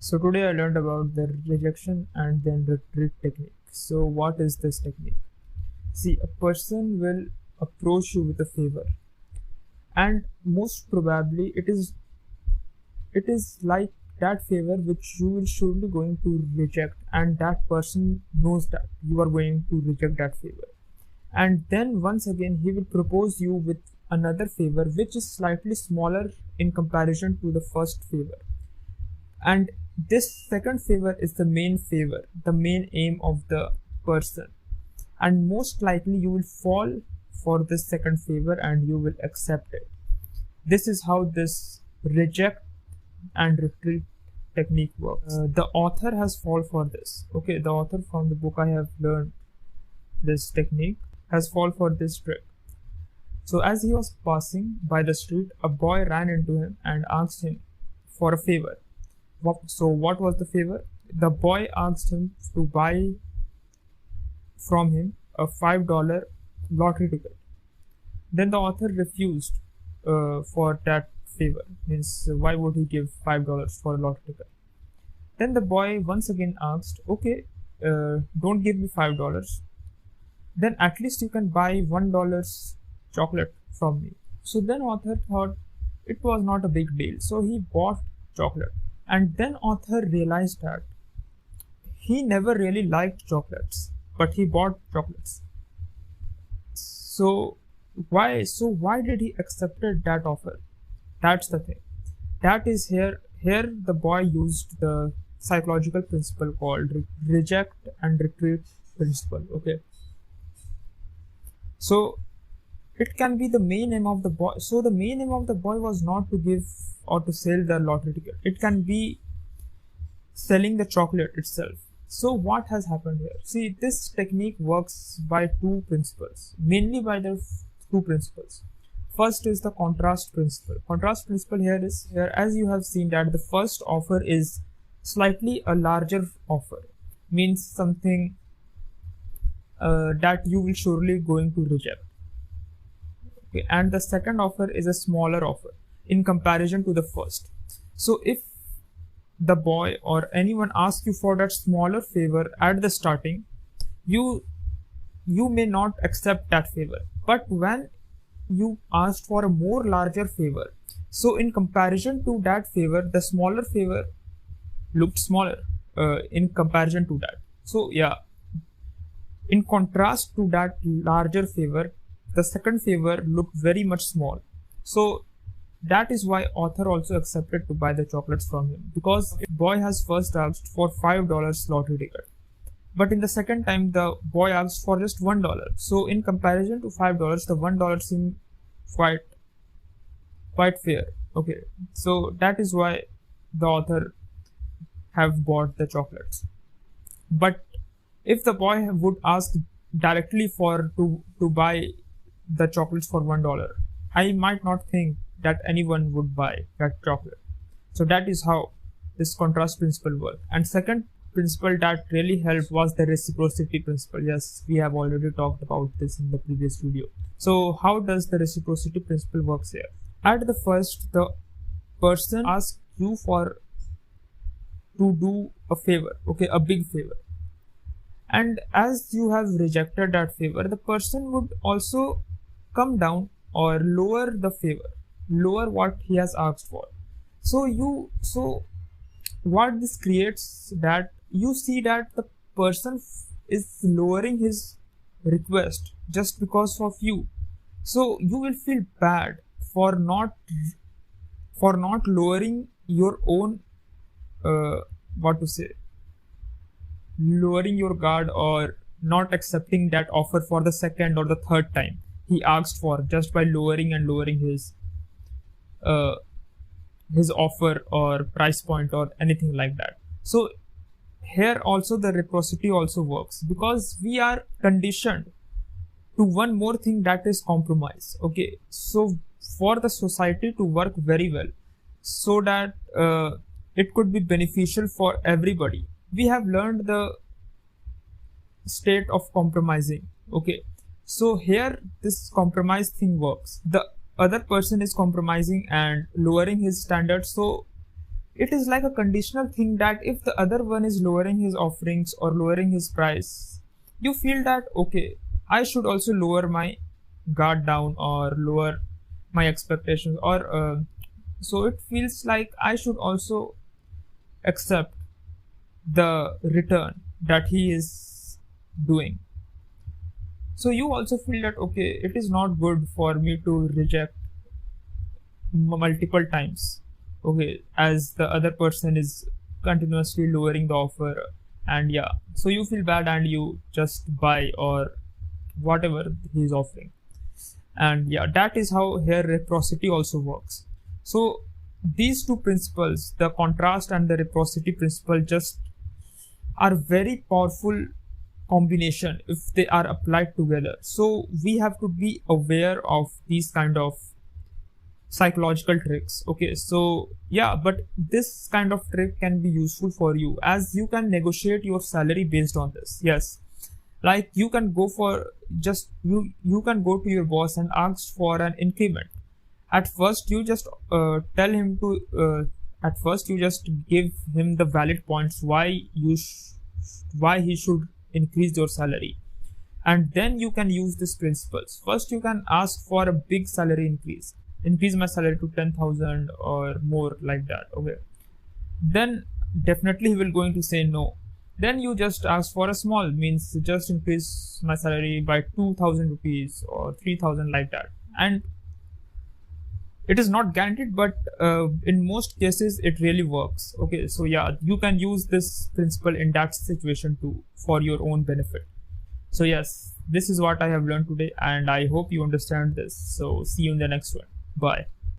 So today I learned about the rejection and then retreat technique. So what is this technique? See, a person will approach you with a favor, and most probably it is like that favor which you will surely going to reject, and that person knows that you are going to reject that favor. And then once again he will propose you with another favor which is slightly smaller in comparison to the first favor. And this second favor is the main favor, the main aim of the person, and most likely you will fall for this second favor and you will accept it. This is how this reject and retreat technique works. The author has fall for this. Okay, the author from the book I have learned this technique has fall for this trick. So as he was passing by the street, a boy ran into him and asked him for a favor. So what was the favor? The boy asked him to buy from him a $5 lottery ticket. Then the author refused for that favor. Means why would he give $5 for a lottery ticket? Then the boy once again asked, okay, don't give me $5. Then at least you can buy $1 chocolate from me. So then author thought it was not a big deal. So he bought chocolate. And then author realized that he never really liked chocolates, but he bought chocolates. So why did he accepted that offer? That's the thing. That is here the boy used the psychological principle called reject and retreat principle. Okay. So it can be the main aim of the boy. So the main aim of the boy was not to give or to sell the lottery ticket. It can be selling the chocolate itself. So what has happened here? See, this technique works by two principles, mainly by the two principles. First is the contrast principle. Contrast principle here is, as you have seen, that the first offer is slightly a larger offer, means something that you will surely going to reject. Okay, and the second offer is a smaller offer in comparison to the first. So if the boy or anyone asks you for that smaller favor at the starting, you may not accept that favor. But when you asked for a more larger favor, so in comparison to that favor, the smaller favor looked smaller in comparison to that. So yeah, in contrast to that larger favor, the second favor looked very much small. So that is why author also accepted to buy the chocolates from him, because the boy has first asked for $5 lottery ticket, but in the second time the boy asked for just $1. So in comparison to $5, the $1 seemed quite fair. Okay, so that is why the author have bought the chocolates. But if the boy would ask directly to buy the chocolates for $1, I might not think that anyone would buy that chocolate. So that is how this contrast principle works. And second principle that really helped was the reciprocity principle. Yes, we have already talked about this in the previous video. So how does the reciprocity principle works here? At the first, the person asks you to do a favor, okay, a big favor. And as you have rejected that favor, the person would also come down or lower the favor, lower what he has asked for. So what this creates, that you see that the person is lowering his request just because of you. So you will feel bad for not lowering your own lowering your guard, or not accepting that offer for the second or the third time he asked for, just by lowering his offer or price point or anything like that. So here also the reciprocity also works, because we are conditioned to one more thing, that is compromise. Okay, so for the society to work very well, so that it could be beneficial for everybody, we have learned the state of compromising. Okay, so here this compromise thing works. The other person is compromising and lowering his standards, so it is like a conditional thing that if the other one is lowering his offerings or lowering his price, you feel that okay, I should also lower my guard down or lower my expectations, or so it feels like I should also accept the return that he is doing. So you also feel that okay, it is not good for me to reject multiple times, okay, as the other person is continuously lowering the offer. And yeah, so you feel bad and you just buy or whatever he's offering. And yeah, that is how here reciprocity also works. So these two principles, the contrast and the reciprocity principle, just are very powerful combination if they are applied together. So we have to be aware of these kind of psychological tricks. Okay, so yeah, but this kind of trick can be useful for you, as you can negotiate your salary based on this. Yes, like you can go for just you can go to your boss and ask for an increment. At first you just tell him to at first you just give him the valid points why why he should increase your salary, and then you can use these principles. First you can ask for a big salary increase my salary to 10,000 or more, like that. Okay, then definitely he will going to say no. Then you just ask for a small, means just increase my salary by 2,000 rupees or 3,000, like that. And it is not guaranteed, but in most cases it really works. Okay, so yeah, you can use this principle in that situation too for your own benefit. So yes, this is what I have learned today, and I hope you understand this. So see you in the next one. Bye.